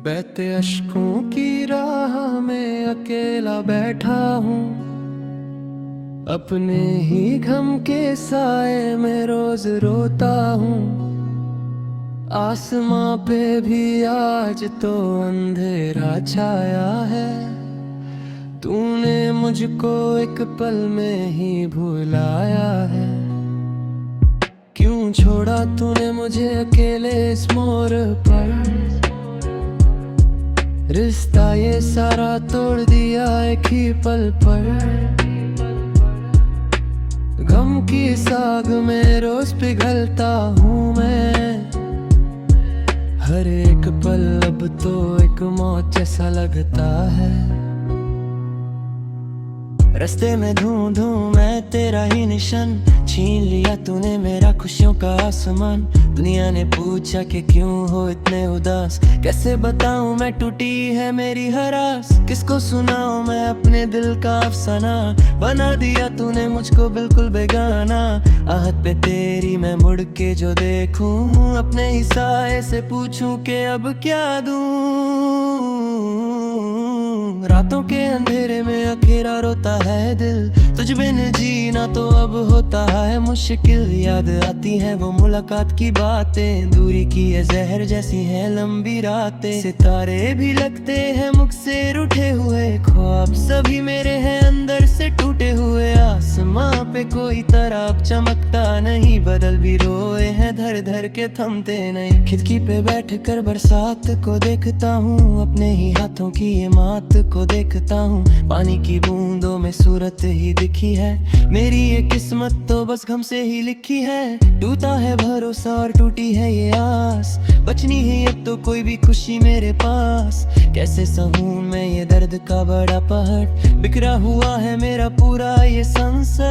बहते अश्कों की राह में अकेला बैठा हूँ। अपने ही गम के साए में रोज रोता हूँ। आसमां पे भी आज तो अंधेरा छाया है। तूने मुझको एक पल में ही भुलाया है। क्यों छोड़ा तूने मुझे अकेले इस मोड़ पर। रिश्ता ये सारा तोड़ दिया एक ही पल पर। गम की साग में रोज पिघलता हूँ मैं। हर एक पल अब तो एक मौत जैसा लगता है। रास्ते में ढूंढूं मैं तेरा ही निशान। छीन लिया तूने मेरा खुशियों का आसमान। दुनिया ने पूछा कि क्यों हो इतने उदास। कैसे बताऊं मैं टूटी है मेरी हर आस। किसको सुनाऊं मैं अपने दिल का अफसाना। बना दिया तूने मुझको बिल्कुल बेगाना। आहत पे तेरी मैं मुड़ के जो देखूं। अपने ही साए से पूछूं कि अब क्या दूं। रातों के अंधेरे में अकेला रोता है दिल। तुझ बिन जीना तो अब होता है मुश्किल। याद आती है वो मुलाकात की बातें। दूरी की ये जहर जैसी है लंबी रातें। सितारे भी लगते हैं मुझसे रूठे हुए। ख्वाब सभी मेरे हैं अंदर से टूटे हुए। आसमां पे कोई तारा चमकता नहीं। बदल भी रोए हैं धर धर के थमते नहीं। खिड़की पे बैठ कर बरसात को देखता हूँ। अपने ही हाथों की ये मात को देखता हूँ। पानी की बूंदों में सूरत ही दिखी है। मेरी ये किस्मत तो बस गम से ही लिखी है। टूटा है भरोसा और टूटी है ये आस। बचनी है अब तो कोई भी खुशी मेरे पास। कैसे सहूं मैं ये दर्द का बड़ा पहाड़। बिखरा हुआ है मेरा पूरा ये संसार।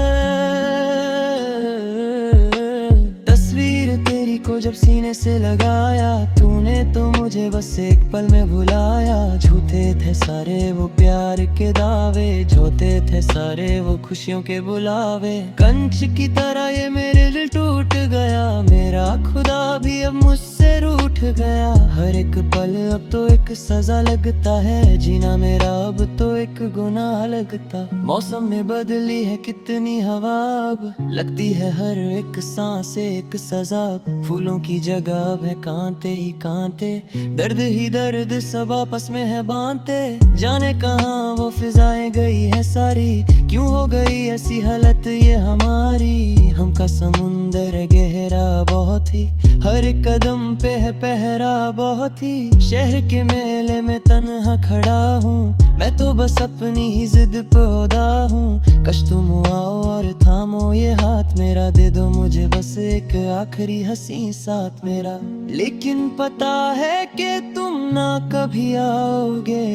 तस्वीर तेरी को जब सीने से लगाया। तूने तो मुझे बस एक पल में भुलाया। झूठे थे सारे वो प्यार के दावे। झूठे थे सारे वो खुशियों के बुलावे। कंच की तरह ये मेरे दिल टूट गया। मेरा खुदा भी अब मुझसे रूठ गया। हर एक पल अब तो एक सजा लगता है। जीना मेरा अब तो एक गुनाह लगता। मौसम में बदली है कितनी हवा अब। लगती है हर एक सांस एक सजा। फूलों की जगह अब है कांटे ही कांटे। दर्द ही दर्द सब आपस में है बांधते। जाने कहाँ वो फिजाएं गई है सारी। क्यों हो गई ऐसी हालत ये हमारी। हमका समुंदर गहरा बहुत ही। हर एक कदम पे है पहरा बहुत ही। शहर के मेले में तन्हा खड़ा हूँ। मैं तो बस अपनी ही जिद पे उदा हूँ। कश तुम आओ और थामो ये हाथ मेरा। दे दो मुझे बस एक आखिरी हंसी साथ मेरा। लेकिन पता है कि तुम ना कभी आओगे।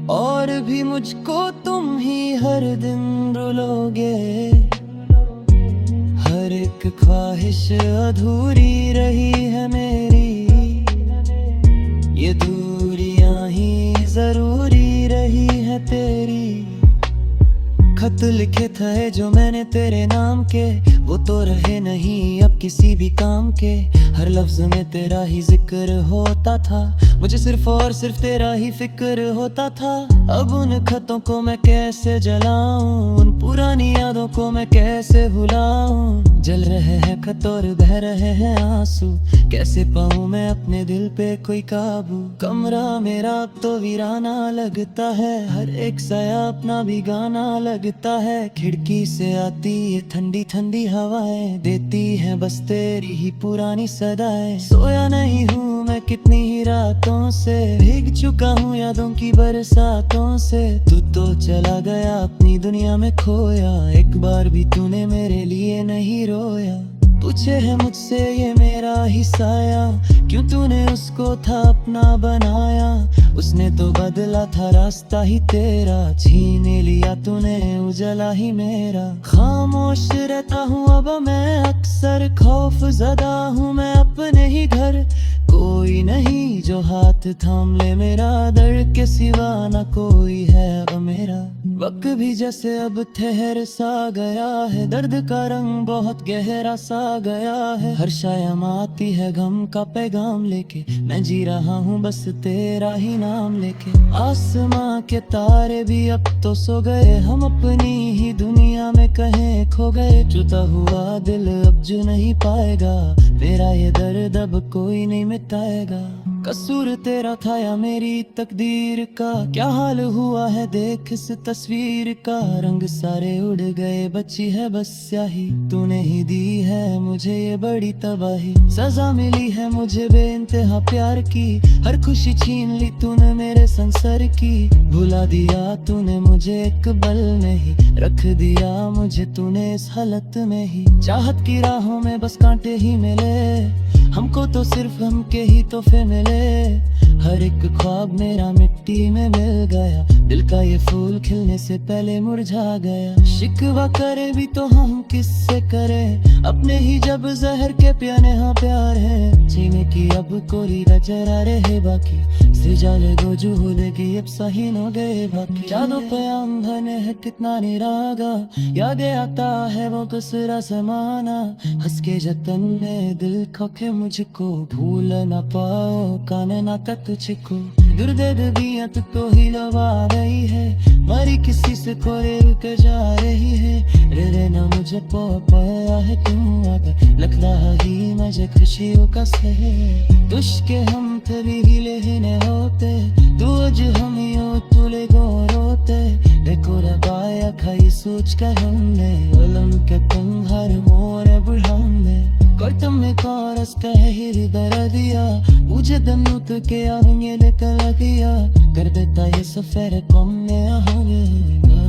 और भी मुझको तुम ही हर दिन रुलोगे। हर एक ख्वाहिश अधूरी रही है मेरी। ये दूरियां ही जरूरी रही है तेरी। खत लिखे थे जो मैंने तेरे नाम के। वो तो रहे नहीं अब किसी भी काम के। हर लफ्ज में तेरा ही जिक्र होता था। मुझे सिर्फ और सिर्फ तेरा ही फिक्र होता था। अब उन खतों को मैं कैसे जलाऊं। उन पुरानी यादों को मैं कैसे भुलाऊं। जल रहे हैं खत और बह रहे हैं आंसू। कैसे पाऊं मैं अपने दिल पे कोई काबू। कमरा मेरा अब तो वीराना लगता है। हर एक साया अपना भी गाना लगता है। खिड़की से आती ये ठंडी ठंडी हवाएं। देती है बस तेरी ही पुरानी सदाएं। सोया नहीं हूँ मैं कितनी ही रातों से। भीग चुका हूँ यादों की बरसातों से। तू तो चला गया अपनी दुनिया में खोया। एक बार भी तूने मेरे लिए नहीं रोया। पूछे है मुझसे ये मेरा ही साया। क्यों तूने उसको था अपना बनाया। उसने तो बदला था रास्ता ही तेरा। छीन लिया तूने उजला ही मेरा। खामोश रहता हूँ अब मैं अक्सर। खौफ ज़दा हूँ मैं अपने ही घर। कोई नहीं जो हाथ थाम ले मेरा, दर्द के सिवा ना कोई है अब मेरा। वक्त भी जैसे अब ठहर सा गया है, दर्द का रंग बहुत गहरा सा गया है। हर शायम आती है गम का पैगाम लेके, मैं जी रहा हूँ बस तेरा ही नाम लेके। आसमां के तारे भी अब तो सो गए, हम अपनी ही दुनिया में कहीं खो गए। जुदा हुआ दिल अब जो नहीं पाएगा, मेरा ये दर्द अब कोई नहीं मिटाएगा। कसूर तेरा था या मेरी तकदीर का, क्या हाल हुआ है देख इस तस्वीर का। रंग सारे उड़ गए, बची है बस स्याही, तूने ही दी है मुझे ये बड़ी तबाही। सजा मिली है मुझे बेइंतहा प्यार की, हर खुशी छीन ली तूने मेरे संसार की। भुला दिया तूने मुझे एक पल में ही, रख दिया मुझे तूने इस हालत में ही। चाहत की राहों में बस कांटे ही मिले, हमको तो सिर्फ हम के ही तोहफे मिले। हर एक ख्वाब मेरा मिट्टी में मिल गया, दिल का ये फूल खिलने से पहले मुरझा गया। शिकवा करे भी तो हम किससे करें, अपने ही जब जहर के पियाने हाँ प्यार है। जीने की अब कोई रजरा रहे बाकी, सिजाले गो जुहुलगी अब सहीन हो गए बाकी। जादू प्याम धने है कितना निरागा, यादें आता है वो दूसरा जमाना। हंस के जतन में दिल खोके मुझको, भूल ना पाओ काने ना तक तुझको। दुर्द दिया तू तो ही लवा रही है, मरी किसी से कोरे रुक जा रही है। रे ना मुझे पाया है क्यों अब, लगता ही मुझे खुशियों का से। दुश के हम तभी हिले ही न होते, तू आज हम यो तुले गो रोते। देखो रबाया खाई सोच कर हमने, उलम के तुम हर मोर बुढ़ाने। कोई तुम्हें कौरस कहे ही दर दिया, मुझे दनुत के आहंगे निकल गया। कर देता ये सफर कम ने आहंगे,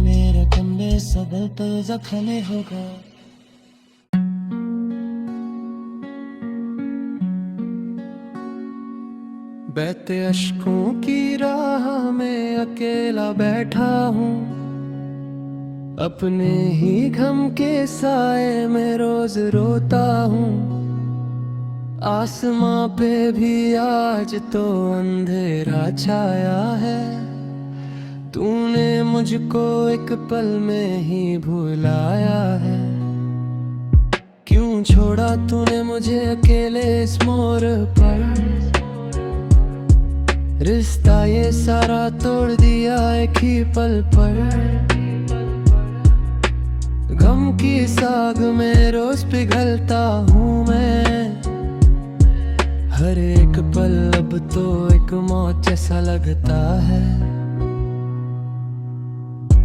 मेरा कंधे सबल तो जख्म होगा। बहते अश्कों की राह में अकेला बैठा हूँ, अपने ही गम के साए में रोज रोता हूँ। आसमां पे भी आज तो अंधेरा छाया है, तूने मुझको एक पल में ही भुलाया है। क्यों छोड़ा तूने मुझे अकेले इस मोड़ पर, रिश्ता ये सारा तोड़ दिया एक ही पल पर। गम की साग में रोज पिघलता हूँ मैं, हर एक पल अब तो एक मौत जैसा लगता है।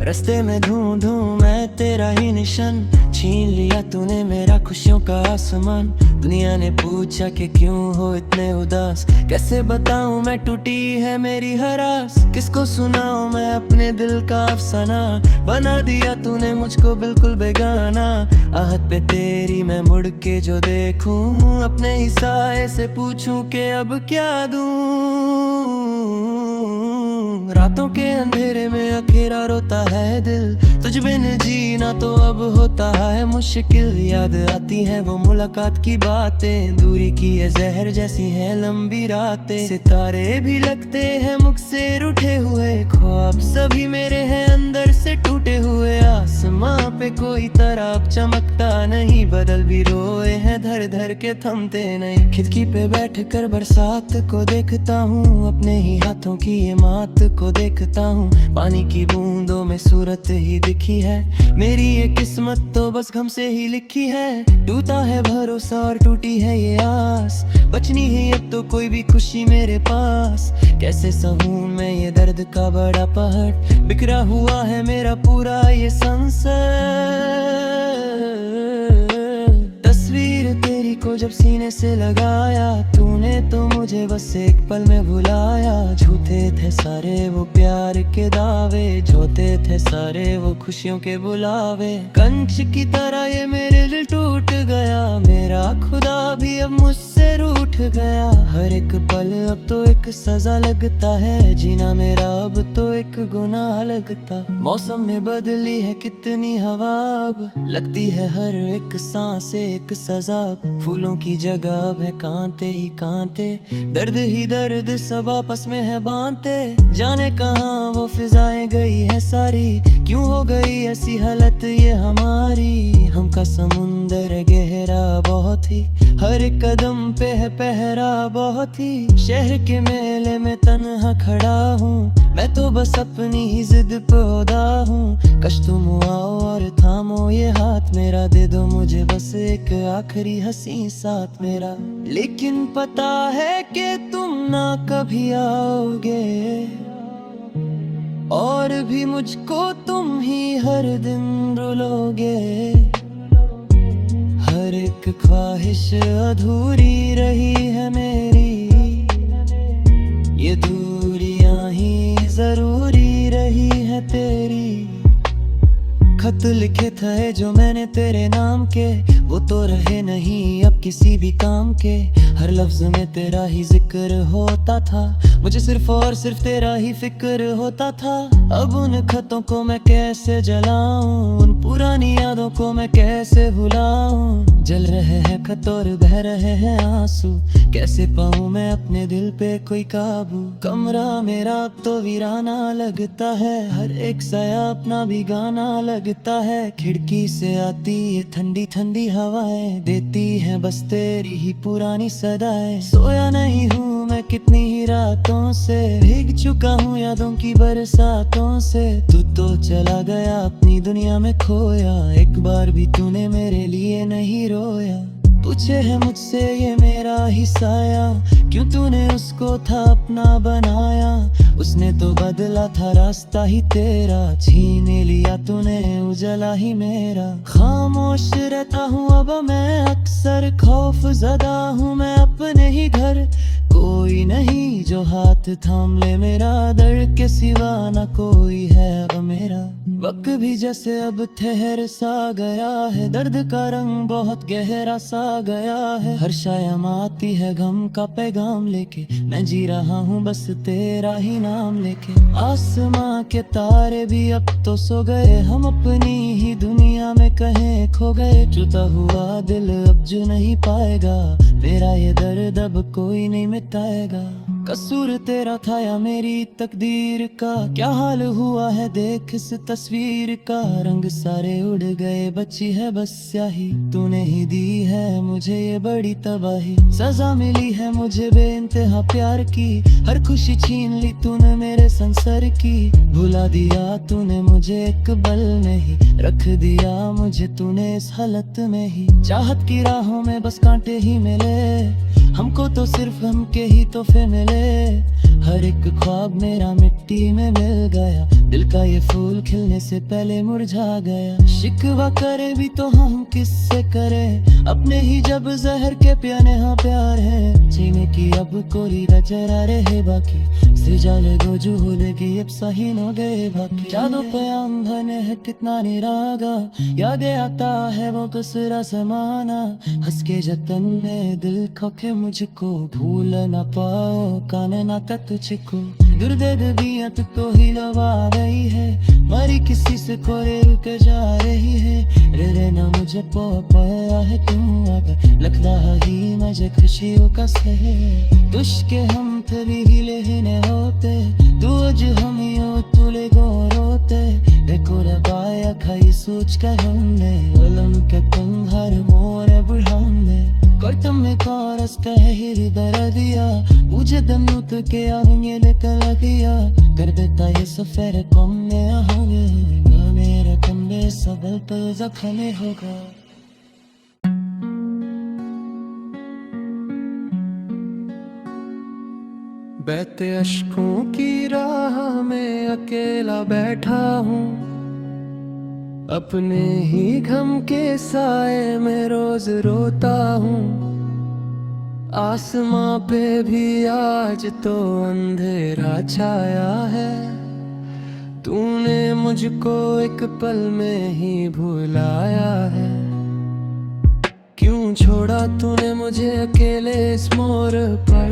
रास्ते में ढूंढूं मैं तेरा ही निशान, छीन लिया तूने मेरा खुशियों का आसमान। दुनिया ने पूछा कि क्यों हो इतने उदास, कैसे बताऊं मैं टूटी है मेरी हर आस। किसको सुनाऊं मैं अपने दिल का अफसाना, बना दिया तूने मुझको बिल्कुल बेगाना। आहत पे तेरी मैं मुड़ के जो देखूं, अपने ही साए से पूछूं कि अब क्या दूं। रातों के अंधेरे में अकेला रोता है दिल, तुझ बिन जीना तो अब होता है मुश्किल। याद आती है वो मुलाकात की बातें, दूरी की ये जहर जैसी है लंबी रातें। सितारे भी लगते हैं मुझसे रूठे हुए, ख्वाब सभी मेरे हैं अंदर से टूटे हुए। आसमां पे कोई तारा चमकता नहीं, बदल भी रोए हैं धर धर के थमते नहीं। खिड़की पे बैठ कर बरसात को देखता हूँ, अपने ही हाथों की ये मात को देखता हूँ। पानी की बूंदों में सूरत ही दिखी है, मेरी ये किस्मत तो बस गम से ही लिखी है। टूटा है भरोसा और टूटी है ये आस, बचनी है अब तो कोई भी खुशी मेरे पास। कैसे सहूं मैं ये दर्द का बड़ा पहाड़, बिखरा हुआ है मेरा पूरा ये संसार। तस्वीर तेरी को जब सीने से लगाया, तूने तो मुझे बस एक पल में भुलाया। झूठे थे सारे वो प्यार के दावे, झूठे थे सारे वो खुशियों के बुलावे। कंच की तरह ये मेरे दिल टूट गया, मेरा खुदा भी अब मुझसे रूठ गया। हर एक पल अब तो एक सजा लगता है, जीना मेरा अब तो एक गुनाह लगता। मौसम में बदली है कितनी हवा, अब लगती है हर एक सांस एक सजा। फूलों की जगह अब है कांटे ही कांटे, दर्द ही दर्द सब आपस में है बांधते। जाने कहाँ वो फिजाएं गई है सारी, क्यों हो गई ऐसी हालत ये हमारी। हमका समुंदर है गहरा बहुत ही, हर एक कदम पे है पहरा बहुत ही। शहर के मेले में तन्हा खड़ा हूँ, मैं तो बस अपनी ही जिद पे उदा हूँ। कश तुम आओ और थामो ये हाथ मेरा, दे दो मुझे बस एक आखिरी हंसी साथ मेरा। लेकिन पता है कि तुम ना कभी आओगे, और भी मुझको तुम ही हर दिन रुलोगे। हर एक ख्वाहिश अधूरी रही है मेरी, ये दूरियां ही जरूरी रही है तेरी। खत लिखे थे जो मैंने तेरे नाम के, वो तो रहे नहीं अब किसी भी काम के। हर लफ्ज में तेरा ही जिक्र होता था, मुझे सिर्फ और सिर्फ तेरा ही फिक्र होता था। अब उन खतों को मैं कैसे जलाऊं, उन पुरानी यादों को मैं कैसे भुलाऊं। जल रहे हैं खत और बह रहे हैं आंसू, कैसे पाऊं मैं अपने दिल पे कोई काबू। कमरा मेरा अब तो वीराना लगता है, हर एक साया अपना भी गाना लगता है। खिड़की से आती ये ठंडी ठंडी हवाएं, देती हैं बस तेरी ही पुरानी सदाएं। सोया नहीं हूँ मैं कितनी ही रातों से, भीग चुका हूँ यादों की बरसातों से। तू तो चला गया अपनी दुनिया में खोया, एक बार भी तूने मेरे लिए नहीं रोया। पूछे है मुझसे ये मेरा ही साया, क्यों तूने उसको था अपना बनाया। उसने तो बदला था रास्ता ही तेरा, छीन लिया तूने उजला ही मेरा। खामोश रहता हूँ अब मैं अक्सर, खौफ ज़दा हूँ मैं अपने ही घर। कोई नहीं जो हाथ थाम ले मेरा, दर्द के सिवा ना कोई है अब मेरा। वक्त भी जैसे अब ठहर सा गया है, दर्द का रंग बहुत गहरा सा गया है। हर शायम आती है गम का पैगाम लेके, मैं जी रहा हूँ बस तेरा ही नाम लेके। आसमां के तारे भी अब तो सो गए, हम अपनी ही दुनिया में कहीं खो गए। टूटा हुआ दिल अब जो नहीं पाएगा, मेरा ये दर्द अब कोई नहीं मिटाएगा। कसूर तेरा था या मेरी तकदीर का, क्या हाल हुआ है देख इस तस्वीर का। रंग सारे उड़ गए बची है बस स्याही, तूने ही दी है मुझे ये बड़ी तबाही। सजा मिली है मुझे बेइंतहा प्यार की, हर खुशी छीन ली तूने मेरे संसार की। भुला दिया तूने मुझे एक पल में ही, रख दिया मुझे तूने इस हालत में ही। चाहत की राहों में बस कांटे ही मिले, हमको तो सिर्फ हम के ही तोहफे मिले। हर एक ख्वाब मेरा मिट्टी में मिल गया, दिल का ये फूल खिलने से पहले मुरझा गया। शिकवा करे भी तो हम किससे करें, अपने ही जब जहर के प्याने हाँ प्यार है। जीने की अब कोई रचरा रहे बाकी, सिजाले गो जो लगी अब सही न गए बाकी। यादों पे आंधन है कितना निरागा, यादें आता है वो दूसरा समाना। हंस के जतन में दिल खोके मुझको, भूल न पाओ काने ना का तुझको। दुर्दे दिया तू तो ही लवा रही है, मरी किसी से खोरे रुक जा रही है। रे ना मुझे पाया है तू अब, लगता ही मुझे खुशियों का सहे। दुश के हम तभी ही लेने होते, तू आज हम यो तुले गो रोते। देखो रबाया खाई सोच कर हमने, वलम के तुम्हारे मोरे बुढ़ाने। कर्तम में कारस कहरी दर दिया, मुझे दनुत के आगे निकल गया। कर देता ये सफर कम में होंगे, मेरा कंबे सबल पर जख्म होगा। बहते अश्कों की राह में अकेला बैठा हूँ, अपने ही गम के साए में रोज रोता हूँ। आसमां पे भी आज तो अंधेरा छाया है, तूने मुझको एक पल में ही भुलाया है। क्यों क्यों छोड़ा तूने मुझे अकेले इस मोड़ पर।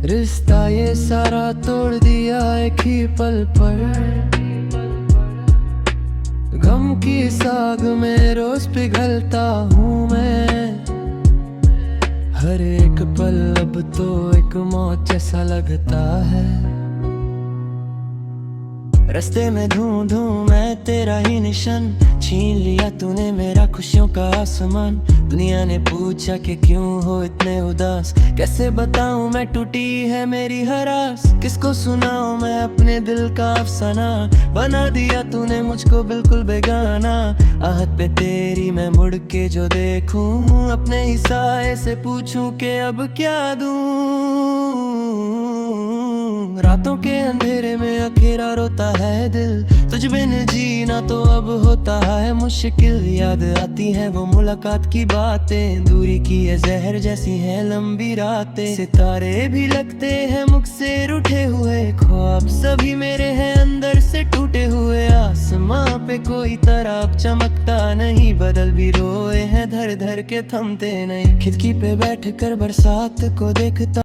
रिश्ता ये सारा तोड़ दिया एक ही पल पर। गम की साग में रोज पिघलता हूँ मैं। हर एक पल अब तो एक मौत जैसा लगता है। रास्ते में ढूंढूं मैं तेरा ही निशान, छीन लिया तूने मेरा खुशियों का आसमान। दुनिया ने पूछा कि क्यों हो इतने उदास, कैसे बताऊं मैं टूटी है मेरी हर आस। किसको सुनाऊं मैं अपने दिल का अफसाना, बना दिया तूने मुझको बिल्कुल बेगाना। आहट पे तेरी मैं मुड़ के जो देखूं, अपने ही साए से पूछूं कि अब क्या दूं। रातों के अंधेरे में अकेला रोता है दिल, तुझ बिन जीना तो अब होता है मुश्किल। याद आती है वो मुलाकात की बातें, दूरी की ये जहर जैसी है लंबी रातें। सितारे भी लगते हैं मुझसे रूठे हुए, ख्वाब सभी मेरे हैं अंदर से टूटे हुए। आसमां पे कोई तारा चमकता नहीं, बदल भी रोए हैं धर धर के थमते नहीं। खिड़की पे बैठ कर बरसात को देखता